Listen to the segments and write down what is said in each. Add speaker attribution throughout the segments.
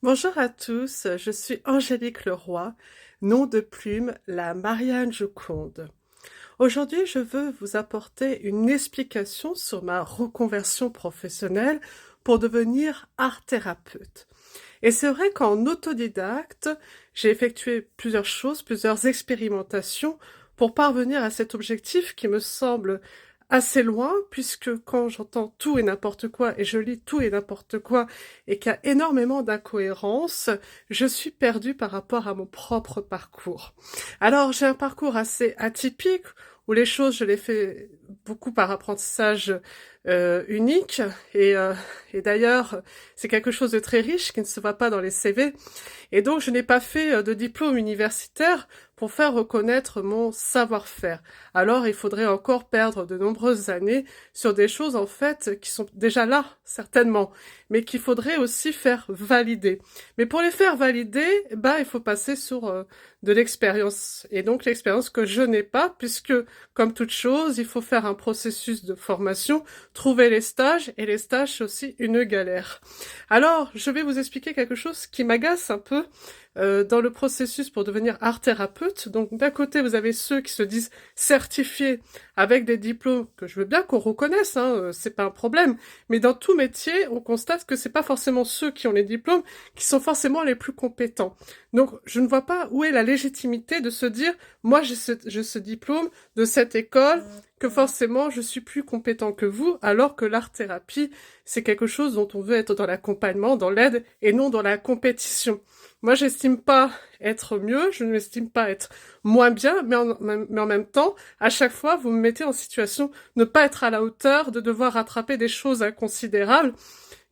Speaker 1: Bonjour à tous, je suis Angélique Leroy, nom de plume la Marianne Joconde. Aujourd'hui, je veux vous apporter une explication sur ma reconversion professionnelle pour devenir art thérapeute. Et c'est vrai qu'en autodidacte, j'ai effectué plusieurs choses, plusieurs expérimentations pour parvenir à cet objectif qui me semble assez loin, puisque quand j'entends tout et n'importe quoi, et je lis tout et n'importe quoi, et qu'il y a énormément d'incohérences, je suis perdue par rapport à mon propre parcours. Alors, j'ai un parcours assez atypique, où les choses, je les fais beaucoup par apprentissage unique, et d'ailleurs, c'est quelque chose de très riche qui ne se voit pas dans les CV, et donc je n'ai pas fait de diplôme universitaire pour faire reconnaître mon savoir-faire. Alors il faudrait encore perdre de nombreuses années sur des choses en fait qui sont déjà là, certainement, mais qu'il faudrait aussi faire valider. Mais pour les faire valider, il faut passer sur de l'expérience. Et donc l'expérience que je n'ai pas, puisque comme toute chose, il faut faire un processus de formation, trouver les stages, et les stages c'est aussi une galère. Alors, je vais vous expliquer quelque chose qui m'agace un peu dans le processus pour devenir art thérapeute. Donc, d'un côté, vous avez ceux qui se disent certifiés avec des diplômes que je veux bien qu'on reconnaisse, c'est pas un problème. Mais dans tout métier, on constate que c'est pas forcément ceux qui ont les diplômes qui sont forcément les plus compétents. Donc, je ne vois pas où est la légitimité de se dire, moi, j'ai ce diplôme de cette école, que forcément, je suis plus compétent que vous, alors que l'art-thérapie, c'est quelque chose dont on veut être dans l'accompagnement, dans l'aide, et non dans la compétition. Moi, j'estime pas être mieux, je ne m'estime pas être moins bien, mais en même temps, à chaque fois, vous me mettez en situation de ne pas être à la hauteur, de devoir rattraper des choses inconsidérables,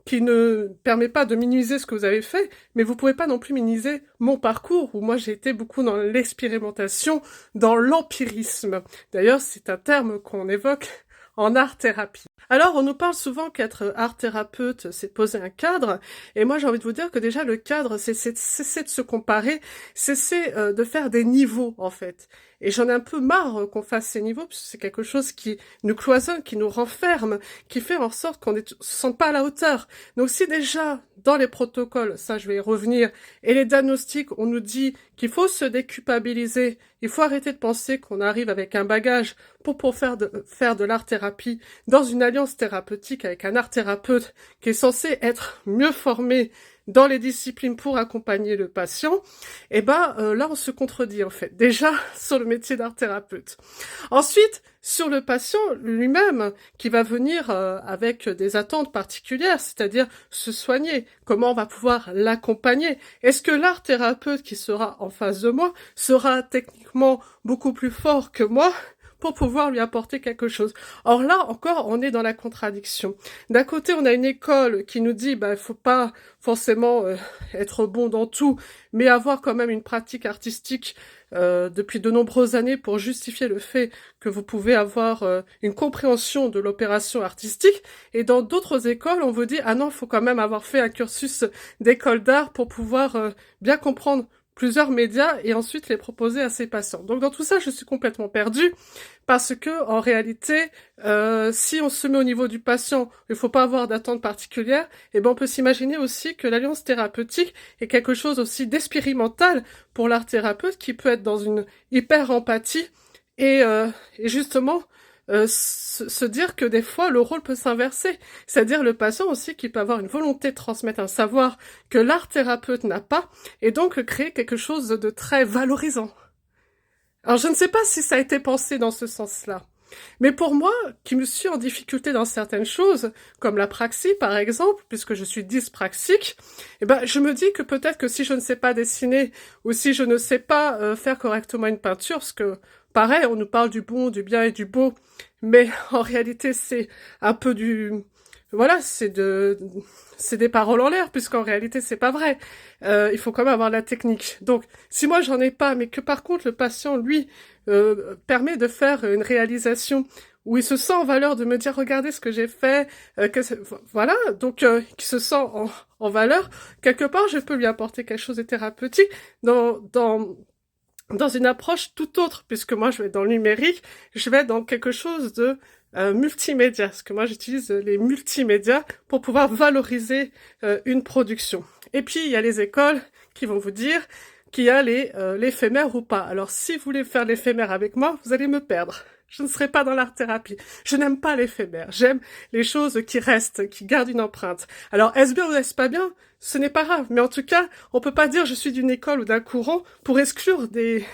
Speaker 1: qui ne permet pas de minimiser ce que vous avez fait, mais vous pouvez pas non plus minimiser mon parcours, où moi j'ai été beaucoup dans l'expérimentation, dans l'empirisme. D'ailleurs, c'est un terme qu'on évoque en art-thérapie. Alors, on nous parle souvent qu'être art-thérapeute, c'est poser un cadre, et moi j'ai envie de vous dire que déjà le cadre, c'est cesser de se comparer, cesser de faire des niveaux, en fait. Et j'en ai un peu marre qu'on fasse ces niveaux, parce que c'est quelque chose qui nous cloisonne, qui nous renferme, qui fait en sorte qu'on ne se sente pas à la hauteur. Donc si déjà, dans les protocoles, ça je vais y revenir, et les diagnostics, on nous dit qu'il faut se déculpabiliser, il faut arrêter de penser qu'on arrive avec un bagage pour faire de l'art-thérapie dans une alliance thérapeutique avec un art-thérapeute qui est censé être mieux formé dans les disciplines pour accompagner le patient, là on se contredit en fait, déjà sur le métier d'art-thérapeute. Ensuite, sur le patient lui-même, qui va venir avec des attentes particulières, c'est-à-dire se soigner, comment on va pouvoir l'accompagner. Est-ce que l'art-thérapeute qui sera en face de moi sera techniquement beaucoup plus fort que moi pour pouvoir lui apporter quelque chose? Or là, encore, on est dans la contradiction. D'un côté, on a une école qui nous dit, il faut pas forcément être bon dans tout, mais avoir quand même une pratique artistique depuis de nombreuses années pour justifier le fait que vous pouvez avoir une compréhension de l'opération artistique. Et dans d'autres écoles, on vous dit, ah non, il faut quand même avoir fait un cursus d'école d'art pour pouvoir bien comprendre plusieurs médias et ensuite les proposer à ses patients. Donc dans tout ça, je suis complètement perdue parce que en réalité, si on se met au niveau du patient, il ne faut pas avoir d'attente particulière, et on peut s'imaginer aussi que l'alliance thérapeutique est quelque chose aussi d'expérimental pour l'art thérapeute qui peut être dans une hyper empathie et justement se dire que des fois le rôle peut s'inverser, c'est-à-dire le patient aussi qui peut avoir une volonté de transmettre un savoir que l'art thérapeute n'a pas et donc créer quelque chose de très valorisant. Alors je ne sais pas si ça a été pensé dans ce sens-là. Mais pour moi, qui me suis en difficulté dans certaines choses, comme la praxie par exemple, puisque je suis dyspraxique, je me dis que peut-être que si je ne sais pas dessiner, ou si je ne sais pas faire correctement une peinture, parce que pareil, on nous parle du bon, du bien et du beau, mais en réalité c'est un peu du... Voilà, c'est des paroles en l'air, puisqu'en réalité c'est pas vrai. Il faut quand même avoir la technique. Donc, si moi j'en ai pas, mais que par contre le patient, lui, permet de faire une réalisation où il se sent en valeur de me dire regardez ce que j'ai fait, voilà, donc qui se sent en valeur, quelque part je peux lui apporter quelque chose de thérapeutique dans une approche tout autre, puisque moi je vais dans le numérique, je vais dans quelque chose de multimédia, parce que moi j'utilise les multimédias pour pouvoir valoriser une production. Et puis il y a les écoles qui vont vous dire qu'il y a l'éphémère ou pas. Alors si vous voulez faire l'éphémère avec moi, vous allez me perdre. Je ne serai pas dans l'art-thérapie. Je n'aime pas l'éphémère. J'aime les choses qui restent, qui gardent une empreinte. Alors, est-ce bien ou est-ce pas bien? Ce n'est pas grave. Mais en tout cas, on peut pas dire je suis d'une école ou d'un courant pour exclure des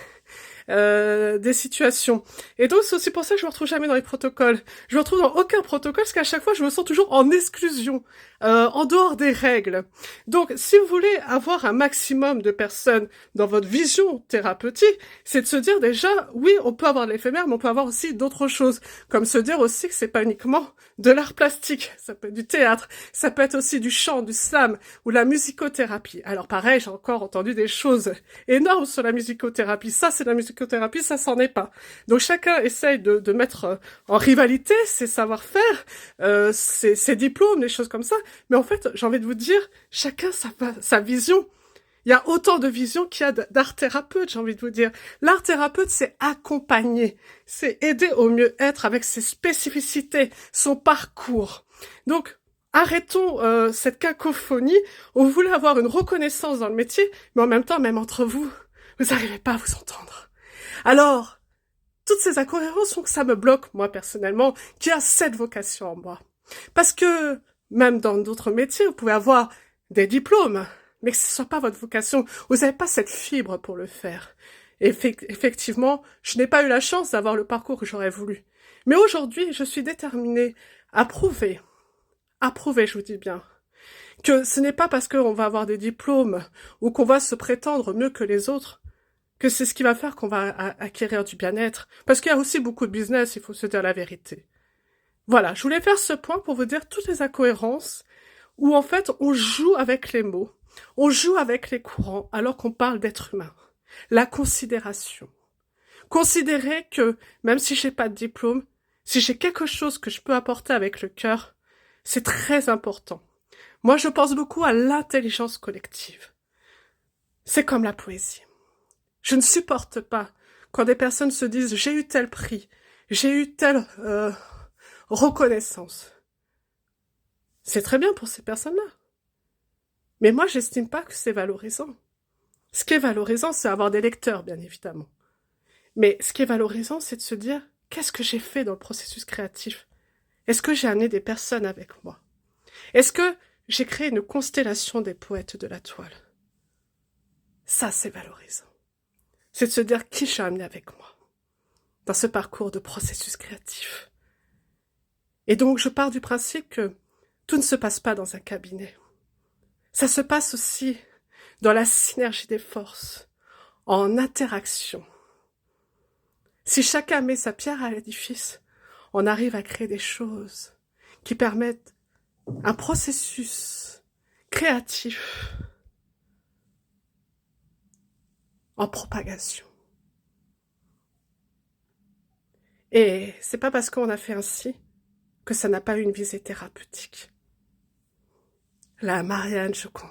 Speaker 1: situations. Et donc, c'est aussi pour ça que je me retrouve jamais dans les protocoles. Je me retrouve dans aucun protocole parce qu'à chaque fois, je me sens toujours en exclusion, en dehors des règles. Donc, si vous voulez avoir un maximum de personnes dans votre vision thérapeutique, c'est de se dire déjà, oui, on peut avoir de l'éphémère, mais on peut avoir aussi d'autres choses. Comme se dire aussi que c'est pas uniquement de l'art plastique, ça peut être du théâtre, ça peut être aussi du chant, du slam, ou la musicothérapie. Alors pareil, j'ai encore entendu des choses énormes sur la musicothérapie. Ça, c'est de la musicothérapie, ça s'en est pas. Donc chacun essaye de mettre en rivalité ses savoir-faire, ses diplômes, des choses comme ça. Mais en fait, j'ai envie de vous dire, chacun sa vision. Il y a autant de visions qu'il y a d'art thérapeute, j'ai envie de vous dire. L'art thérapeute, c'est accompagner, c'est aider au mieux-être avec ses spécificités, son parcours. Donc, arrêtons cette cacophonie où vous voulez avoir une reconnaissance dans le métier, mais en même temps, même entre vous, vous n'arrivez pas à vous entendre. Alors, toutes ces incohérences font que ça me bloque, moi, personnellement, qui a cette vocation en moi. Parce que, même dans d'autres métiers, vous pouvez avoir des diplômes, mais que ce ne soit pas votre vocation. Vous n'avez pas cette fibre pour le faire. Et effectivement, je n'ai pas eu la chance d'avoir le parcours que j'aurais voulu. Mais aujourd'hui, je suis déterminée à prouver, je vous dis bien, que ce n'est pas parce qu'on va avoir des diplômes ou qu'on va se prétendre mieux que les autres que c'est ce qui va faire qu'on va acquérir du bien-être. Parce qu'il y a aussi beaucoup de business, il faut se dire la vérité. Voilà, je voulais faire ce point pour vous dire toutes les incohérences où en fait on joue avec les mots, on joue avec les courants alors qu'on parle d'être humain. La considération. Considérer que même si j'ai pas de diplôme, si j'ai quelque chose que je peux apporter avec le cœur, c'est très important. Moi, je pense beaucoup à l'intelligence collective. C'est comme la poésie. Je ne supporte pas quand des personnes se disent « j'ai eu tel prix, j'ai eu telle reconnaissance ». C'est très bien pour ces personnes-là. Mais moi, j'estime pas que c'est valorisant. Ce qui est valorisant, c'est avoir des lecteurs, bien évidemment. Mais ce qui est valorisant, c'est de se dire « qu'est-ce que j'ai fait dans le processus créatif? Est-ce que j'ai amené des personnes avec moi? Est-ce que j'ai créé une constellation des poètes de la toile? » Ça, c'est valorisant. C'est de se dire qui j'ai amené avec moi dans ce parcours de processus créatif. Et donc, je pars du principe que tout ne se passe pas dans un cabinet. Ça se passe aussi dans la synergie des forces, en interaction. Si chacun met sa pierre à l'édifice, on arrive à créer des choses qui permettent un processus créatif en propagation. Et c'est pas parce qu'on a fait ainsi que ça n'a pas eu une visée thérapeutique. La Marianne Joconde.